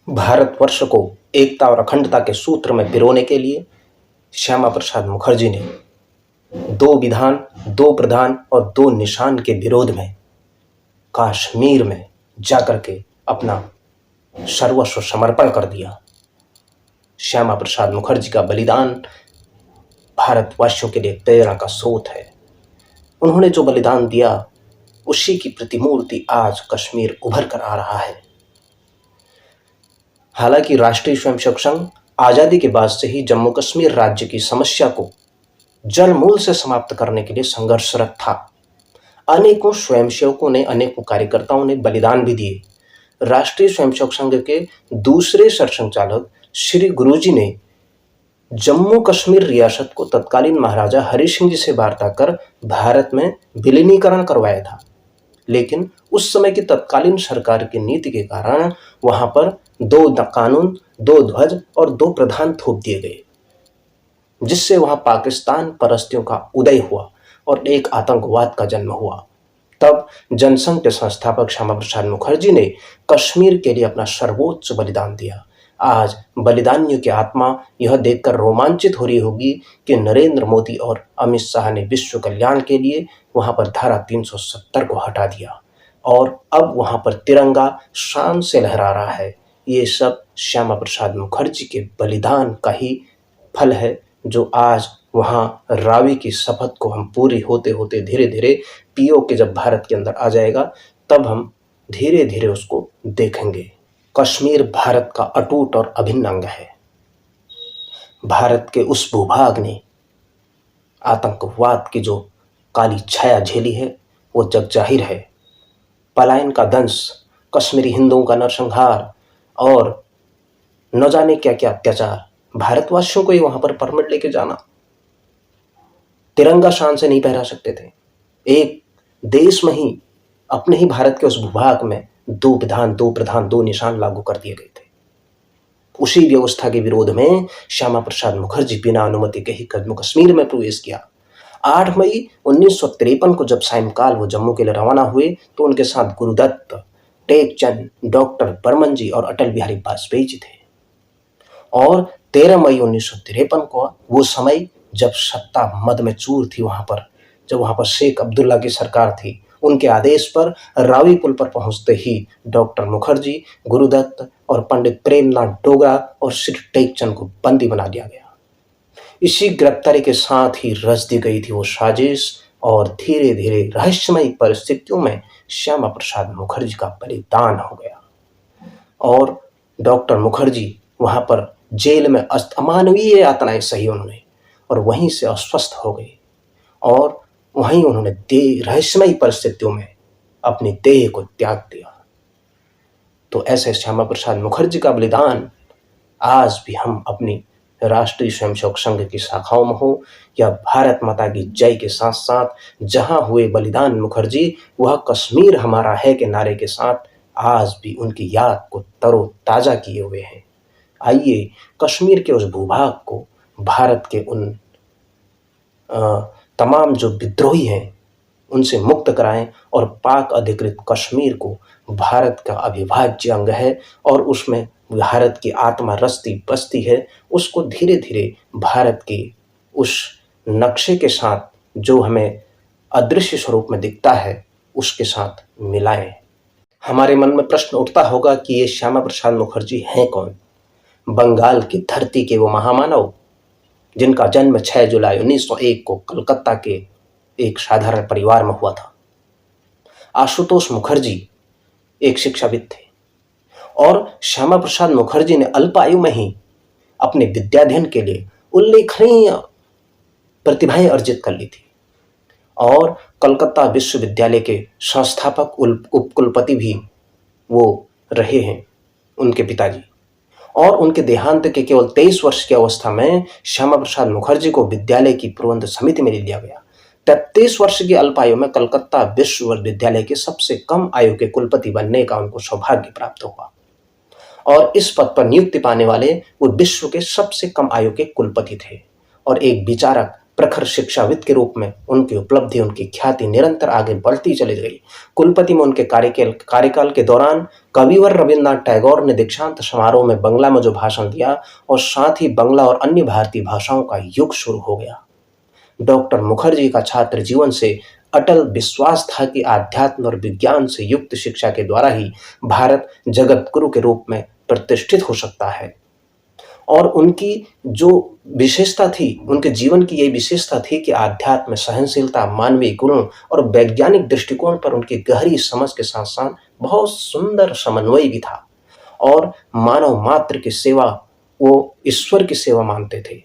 भारतवर्ष को एकता और अखंडता के सूत्र में पिरोने के लिए श्यामा प्रसाद मुखर्जी ने दो विधान, दो प्रधान और दो निशान के विरोध में कश्मीर में जाकर के अपना सर्वस्व समर्पण कर दिया। श्यामा प्रसाद मुखर्जी का बलिदान भारतवासियों के लिए प्रेरणा का स्रोत है। उन्होंने जो बलिदान दिया उसी की प्रतिमूर्ति आज कश्मीर उभर कर आ रहा है। हालांकि राष्ट्रीय स्वयंसेवक संघ आज़ादी के बाद से ही जम्मू कश्मीर राज्य की समस्या को जड़ मूल से समाप्त करने के लिए संघर्षरत था। अनेकों स्वयंसेवकों ने, अनेकों कार्यकर्ताओं ने बलिदान भी दिए। राष्ट्रीय स्वयंसेवक संघ के दूसरे सरसंघचालक श्री गुरुजी ने जम्मू कश्मीर रियासत को तत्कालीन महाराजा हरि सिंह जी से वार्ता कर भारत में विलीनीकरण करवाया था, लेकिन उस समय की तत्कालीन सरकार की नीति के कारण वहां पर दो कानून, दो ध्वज और दो प्रधान थोप दिए गए, जिससे वहां पाकिस्तान परस्तियों का उदय हुआ और एक आतंकवाद का जन्म हुआ। तब जनसंघ के संस्थापक श्यामा प्रसाद मुखर्जी ने कश्मीर के लिए अपना सर्वोच्च बलिदान दिया। आज बलिदानियों की आत्मा यह देखकर रोमांचित हो रही होगी कि नरेंद्र मोदी और अमित शाह ने विश्व कल्याण के लिए वहां पर धारा 370 को हटा दिया और अब वहां पर तिरंगा शान से लहरा रहा है। ये सब श्यामा प्रसाद मुखर्जी के बलिदान का ही फल है, जो आज वहां रावी की शपथ को हम पूरी होते होते धीरे धीरे पीओके जब भारत के अंदर आ जाएगा तब हम धीरे धीरे उसको देखेंगे। कश्मीर भारत का अटूट और अभिन्न अंग है। भारत के उस भूभाग ने आतंकवाद की जो काली छाया झेली है वो जग जाहिर है। पलायन का दंश, कश्मीरी हिंदुओं का नरसंहार और न जाने क्या क्या अत्याचार, भारतवासियों को ही वहां पर परमिट लेके जाना, तिरंगा शान से नहीं फहरा सकते थे। एक देश में ही, अपने ही भारत के उस भूभाग में दो विधान, दो प्रधान, दो निशान लागू कर दिए गए थे। उसी व्यवस्था के विरोध में श्यामा प्रसाद मुखर्जी बिना अनुमति के ही जम्मू कश्मीर में प्रवेश किया। 8 मई 1953 को जब सायंकाल वो जम्मू के लिए रवाना हुए तो उनके साथ गुरुदत्त, टेकचंद, डॉक्टर बर्मन जी और अटल बिहारी वाजपेयी जी थे। और 13 मई 1953 को वो समय जब सत्ता मद में चूर थी वहां पर, जब वहां पर शेख अब्दुल्ला की सरकार थी, उनके आदेश पर रावी पुल पर पहुंचते ही डॉक्टर मुखर्जी, गुरुदत्त और पंडित प्रेमनाथ डोगरा और श्री टेकचंद को बंदी बना दिया गया। इसी गिरफ्तारी के साथ ही रच दी गई थी वो साजिश और धीरे धीरे रहस्यमयी परिस्थितियों में श्यामा प्रसाद मुखर्जी का बलिदान हो गया और डॉक्टर मुखर्जी वहां पर जेल में अमानवीय यातनाएं सही उन्होंने और वहीं से अस्वस्थ हो गए और वहीं उन्होंने रहस्यमयी परिस्थितियों में अपनी देह को त्याग दिया। तो ऐसे श्यामा प्रसाद मुखर्जी का बलिदान आज भी हम अपनी राष्ट्रीय स्वयंसेवक संघ की शाखाओं में हो या भारत माता की जय के साथ साथ जहां हुए बलिदान मुखर्जी वह कश्मीर हमारा है के नारे के साथ आज भी उनकी याद को तरोताजा किए हुए हैं। आइए कश्मीर के उस भूभाग को भारत के उन तमाम जो विद्रोही हैं उनसे मुक्त कराएं और पाक अधिकृत कश्मीर को भारत का अविभाज्य अंग है और उसमें भारत की आत्मा रचती बसती है, उसको धीरे धीरे भारत के उस नक्शे के साथ जो हमें अदृश्य स्वरूप में दिखता है उसके साथ मिलाएं। हमारे मन में प्रश्न उठता होगा कि ये श्यामा प्रसाद मुखर्जी हैं कौन? बंगाल की धरती के वो महामानव जिनका जन्म 6 जुलाई 1901 को कलकत्ता के एक साधारण परिवार में हुआ था। आशुतोष मुखर्जी एक शिक्षाविद थे और श्यामा प्रसाद मुखर्जी ने अल्प आयु में ही अपने विद्याध्ययन के लिए उल्लेखनीय प्रतिभाएं अर्जित कर ली थी और कलकत्ता विश्वविद्यालय के संस्थापक उपकुलपति भी वो रहे हैं उनके पिताजी। और उनके देहांत के केवल 23 वर्ष की अवस्था में श्यामा प्रसाद मुखर्जी को विद्यालय की प्रबंध समिति में ले लिया गया। 33 वर्ष की अल्प आयु में कलकत्ता विश्वविद्यालय के सबसे कम आयु के कुलपति बनने का उनको सौभाग्य प्राप्त हुआ और इस पद पर नियुक्ति पाने वाले वो विश्व के सबसे कम आयु के कुलपति थे और एक विचारक, प्रखर शिक्षाविद के रूप में उनकी उपलब्धि, उनकी ख्याति निरंतर आगे बढ़ती चली गई। कुलपति में उनके कार्यकाल के दौरान कविवर रविन्द्रनाथ टैगोर ने दीक्षांत समारोह में बंगला में जो भाषण दिया और साथ ही बंगला और अन्य भारतीय भाषाओं का युग शुरू हो गया। डॉक्टर मुखर्जी का छात्र जीवन से अटल विश्वास था कि आध्यात्म और विज्ञान से युक्त शिक्षा के द्वारा ही भारत जगत गुरु के रूप में प्रतिष्ठित हो सकता है। और उनकी जो विशेषता थी, उनके जीवन की यही विशेषता थी कि आध्यात्म में सहनशीलता, मानवीय गुणों और वैज्ञानिक दृष्टिकोण पर उनकी गहरी समझ के साथ साथ बहुत सुंदर समन्वय भी था। और मानव मात्र की सेवा वो ईश्वर की सेवा मानते थे।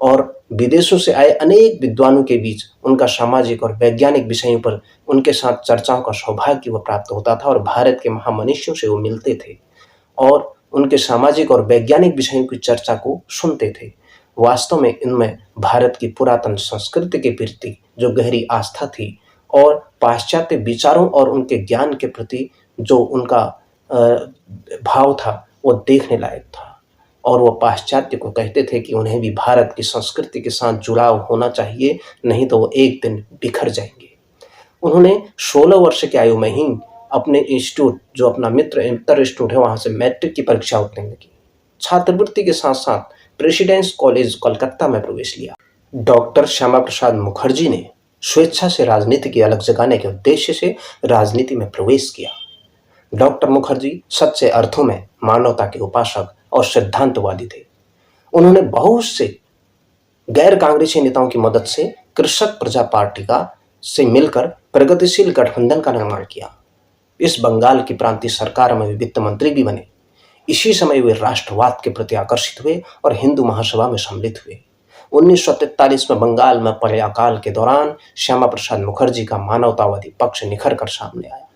और विदेशों से आए अनेक विद्वानों के बीच उनका सामाजिक और वैज्ञानिक विषयों पर उनके साथ चर्चाओं का सौभाग्य वो प्राप्त होता था और भारत के महामनीषियों से वो मिलते थे और उनके सामाजिक और वैज्ञानिक विषयों की चर्चा को सुनते थे। वास्तव में इनमें भारत की पुरातन संस्कृति के प्रति जो गहरी आस्था थी और पाश्चात्य विचारों और उनके ज्ञान के प्रति जो उनका भाव था वो देखने लायक था। और वो पाश्चात्य को कहते थे कि उन्हें भी भारत की संस्कृति के साथ जुड़ाव होना चाहिए, नहीं तो वो एक दिन बिखर जाएंगे। उन्होंने 16 वर्ष की आयु में ही अपने इंस्टीट्यूट, जो अपना मित्र इंस्टीट्यूट है, वहां से मैट्रिक की परीक्षा उत्तीर्ण की। छात्रवृत्ति के साथ साथ प्रेसिडेंस कॉलेज कलकत्ता में प्रवेश लिया। डॉक्टर श्यामा प्रसाद मुखर्जी ने स्वेच्छा से राजनीति की अलग जगाने के उद्देश्य से राजनीति में प्रवेश किया। डॉक्टर मुखर्जी सच्चे अर्थों में मानवता के उपासक और सिद्धांतवादी थे। उन्होंने बहुत से गैर कांग्रेसी नेताओं की मदद से कृषक प्रजा पार्टी से मिलकर प्रगतिशील गठबंधन का निर्माण किया। इस बंगाल की प्रांतीय सरकार में वे वित्त मंत्री भी बने। इसी समय वे राष्ट्रवाद के प्रति आकर्षित हुए और हिंदू महासभा में सम्मिलित हुए। 1943 में बंगाल में पड़े अकाल के दौरान श्यामा प्रसाद मुखर्जी का मानवतावादी पक्ष निखर कर सामने आया,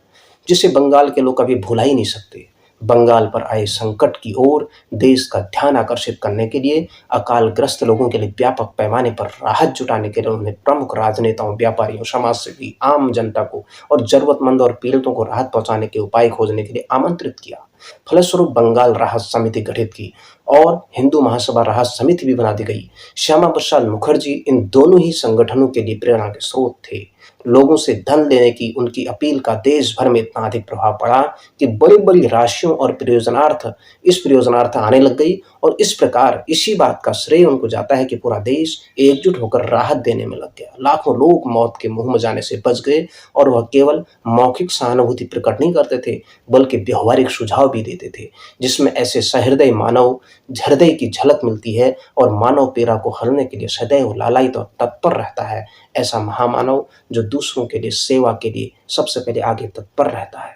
जिसे बंगाल के लोग कभी भुला ही नहीं सकते। बंगाल पर आए संकट की ओर देश का ध्यान आकर्षित करने के लिए, अकालग्रस्त लोगों के लिए व्यापक पैमाने पर राहत जुटाने के लिए उन्होंने प्रमुख राजनेताओं, व्यापारियों, समाजसेवी, आम जनता को और जरूरतमंद और पीड़ितों को राहत पहुंचाने के उपाय खोजने के लिए आमंत्रित किया। फलस्वरूप बंगाल राहत समिति गठित की और हिंदू महासभा राहत समिति भी बना दी गई। श्यामा प्रसाद मुखर्जी इन दोनों ही संगठनों के लिए प्रेरणा के स्रोत थे। लोगों से धन लेने की उनकी अपील का देश भर में इतना अधिक प्रभाव पड़ा कि बड़ी बड़ी राशियों और प्रयोजनार्थ आने लग गई और इस प्रकार इसी बात का श्रेय उनको जाता है कि पूरा देश एकजुट होकर राहत देने में लग गया। लाखों लोग मौत के मुंह में जाने से बच गए और वह केवल मौखिक सहानुभूति प्रकट नहीं करते थे बल्कि व्यवहारिक सुझाव भी देते थे, जिसमें ऐसे सहृदय मानव हृदय की झलक मिलती है और मानव पीड़ा को हरने के लिए सदैव लालायित और तत्पर रहता है। ऐसा महामानव जो दूसरों के लिए सेवा के लिए सबसे पहले आगे तत्पर रहता है।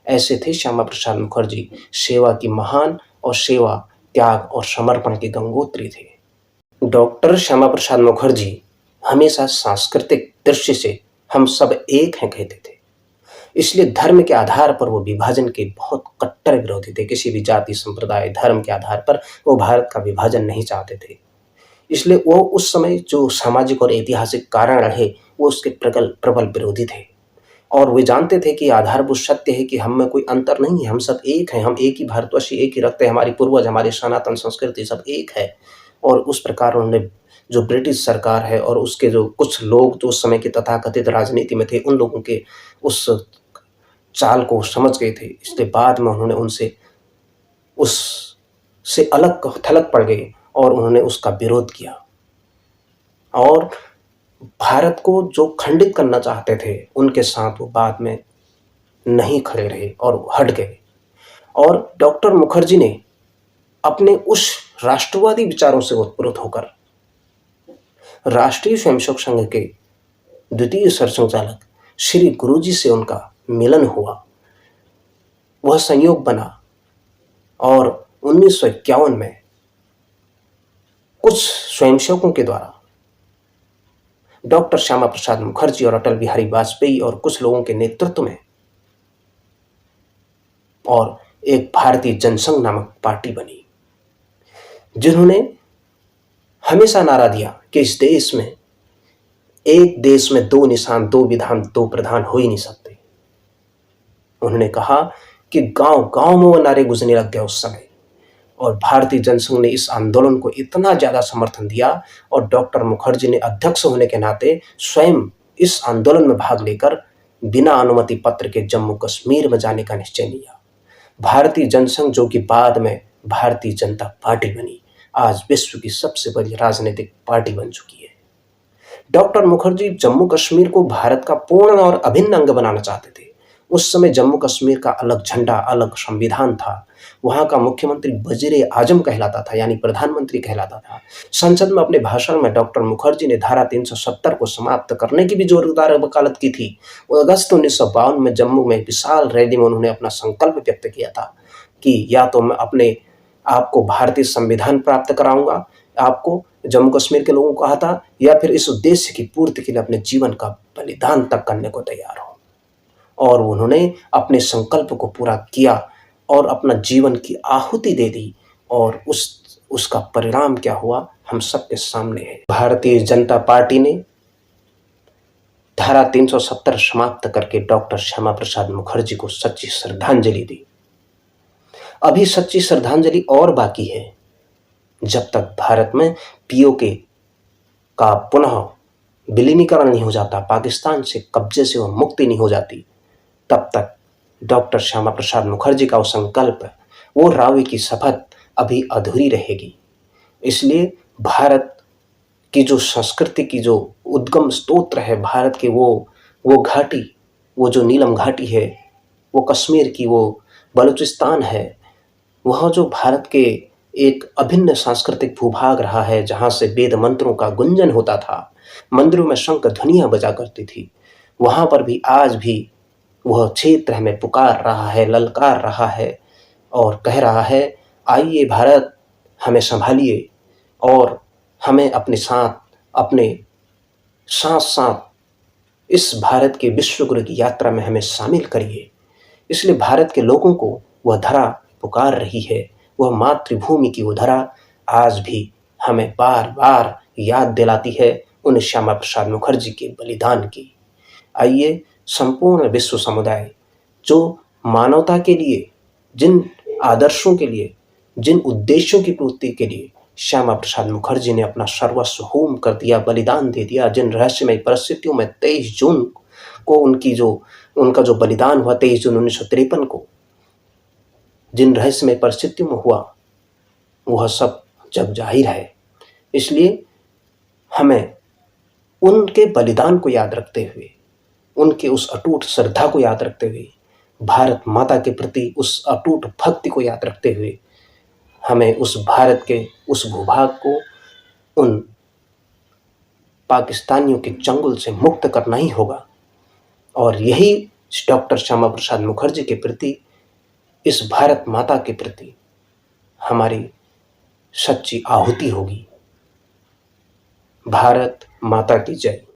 ऐसे थे श्यामा प्रसाद मुखर्जी। सेवा की महान और सेवा, त्याग और समर्पण की गंगोत्री थे। डॉक्टर श्यामा प्रसाद मुखर्जी हमेशा सांस्कृतिक दृष्टि से हम सब एक हैं कहते थे। इसलिए धर्म के आधार पर वो विभाजन के बहुत कट्टर विरोधी थे। किसी भी जाति, संप्रदाय, धर्म के आधार पर वो भारत का विभाजन नहीं चाहते थे। इसलिए वो उस समय जो सामाजिक और ऐतिहासिक कारण रहे वो उसके प्रबल विरोधी थे और वे जानते थे कि आधारभूत सत्य है कि हम में कोई अंतर नहीं है, हम सब एक हैं, हम एक ही भारतवर्षी, एक ही रक्त है, हमारी पूर्वज, हमारी सनातन संस्कृति सब एक है। और उस प्रकार उन्होंने जो ब्रिटिश सरकार है और उसके जो कुछ लोग जो उस समय के तथाकथित राजनीति में थे, उन लोगों के उस चाल को समझ गए थे। इसलिए बाद में उन्होंने उससे अलग थलग पड़ गए और उन्होंने उसका विरोध किया और भारत को जो खंडित करना चाहते थे उनके साथ वो बाद में नहीं खड़े रहे और हट गए। और डॉक्टर मुखर्जी ने अपने उस राष्ट्रवादी विचारों से उत्प्रेरित होकर राष्ट्रीय स्वयंसेवक संघ के द्वितीय सरसंघचालक श्री गुरुजी से उनका मिलन हुआ, वह संयोग बना और 1951 में कुछ स्वयंसेवकों के द्वारा डॉक्टर श्यामा प्रसाद मुखर्जी और अटल बिहारी वाजपेयी और कुछ लोगों के नेतृत्व में और एक भारतीय जनसंघ नामक पार्टी बनी, जिन्होंने हमेशा नारा दिया कि इस देश में, एक देश में दो निशान, दो विधान, दो प्रधान हो ही नहीं सकते। उन्होंने कहा कि गांव गांव में वो नारे गूंजने लग गए उस समय और भारतीय जनसंघ ने इस आंदोलन को इतना ज़्यादा समर्थन दिया और डॉक्टर मुखर्जी ने अध्यक्ष होने के नाते स्वयं इस आंदोलन में भाग लेकर बिना अनुमति पत्र के जम्मू कश्मीर में जाने का निश्चय लिया। भारतीय जनसंघ, जो कि बाद में भारतीय जनता पार्टी बनी, आज विश्व की सबसे बड़ी राजनीतिक पार्टी बन चुकी है। डॉक्टर मुखर्जी जम्मू कश्मीर को भारत का पूर्ण और अभिन्न अंग बनाना चाहते थे। उस समय जम्मू कश्मीर का अलग झंडा, अलग संविधान था। वहाँ का मुख्यमंत्री वज़ीर आजम कहलाता था, यानी प्रधानमंत्री कहलाता था। संसद में अपने भाषण में डॉक्टर मुखर्जी ने धारा 370 को समाप्त करने की भी जोरदार वकालत की थी। अगस्त 1952 में जम्मू में विशाल रैली में उन्होंने अपना संकल्प व्यक्त किया था कि या तो मैं अपने आपको भारतीय संविधान प्राप्त कराऊंगा, आपको जम्मू कश्मीर के लोगों को कहा था, या फिर इस उद्देश्य की पूर्ति के लिए अपने जीवन का बलिदान तक करने को तैयार हो। और उन्होंने अपने संकल्प को पूरा किया और अपना जीवन की आहुति दे दी और उसका परिणाम क्या हुआ हम सबके सामने है। भारतीय जनता पार्टी ने धारा 370 समाप्त करके डॉक्टर श्यामा प्रसाद मुखर्जी को सच्ची श्रद्धांजलि दी। अभी सच्ची श्रद्धांजलि और बाकी है। जब तक भारत में पीओके का पुनः विलीनीकरण नहीं हो जाता, पाकिस्तान से कब्जे से वो मुक्ति नहीं हो जाती, तब तक डॉक्टर श्यामा प्रसाद मुखर्जी का वो संकल्प, वो रावे की शपथ अभी अधूरी रहेगी। इसलिए भारत की जो संस्कृति की जो उद्गम स्तोत्र है, भारत के वो घाटी, वो जो नीलम घाटी है, वो कश्मीर की वो बलूचिस्तान है, वह जो भारत के एक अभिन्न सांस्कृतिक भूभाग रहा है, जहाँ से वेद मंत्रों का गुंजन होता था, मंदिरों में शंख ध्वनियाँ बजा करती थी, वहाँ पर भी आज भी वह क्षेत्र हमें पुकार रहा है, ललकार रहा है और कह रहा है, आइए भारत, हमें संभालिए और हमें अपने साथ, अपने साथ साथ इस भारत के विश्व गुरु की यात्रा में हमें शामिल करिए। इसलिए भारत के लोगों को वह धरा पुकार रही है, वह मातृभूमि की वो धरा आज भी हमें बार बार याद दिलाती है उन श्यामा प्रसाद मुखर्जी के बलिदान की। आइए संपूर्ण विश्व समुदाय जो मानवता के लिए, जिन आदर्शों के लिए, जिन उद्देश्यों की पूर्ति के लिए श्यामा प्रसाद मुखर्जी ने अपना सर्वस्व होम कर दिया, बलिदान दे दिया, जिन रहस्यमय परिस्थितियों में 23 जून को उनका जो बलिदान हुआ, 23 जून 1953 को जिन रहस्यमय परिस्थितियों में हुआ, वह सब जग जाहिर है। इसलिए हमें उनके बलिदान को याद रखते हुए, उनके उस अटूट श्रद्धा को याद रखते हुए, भारत माता के प्रति उस अटूट भक्ति को याद रखते हुए, हमें उस भारत के उस भूभाग को उन पाकिस्तानियों के चंगुल से मुक्त करना ही होगा। और यही डॉक्टर श्यामा प्रसाद मुखर्जी के प्रति, इस भारत माता के प्रति हमारी सच्ची आहुति होगी। भारत माता की जय।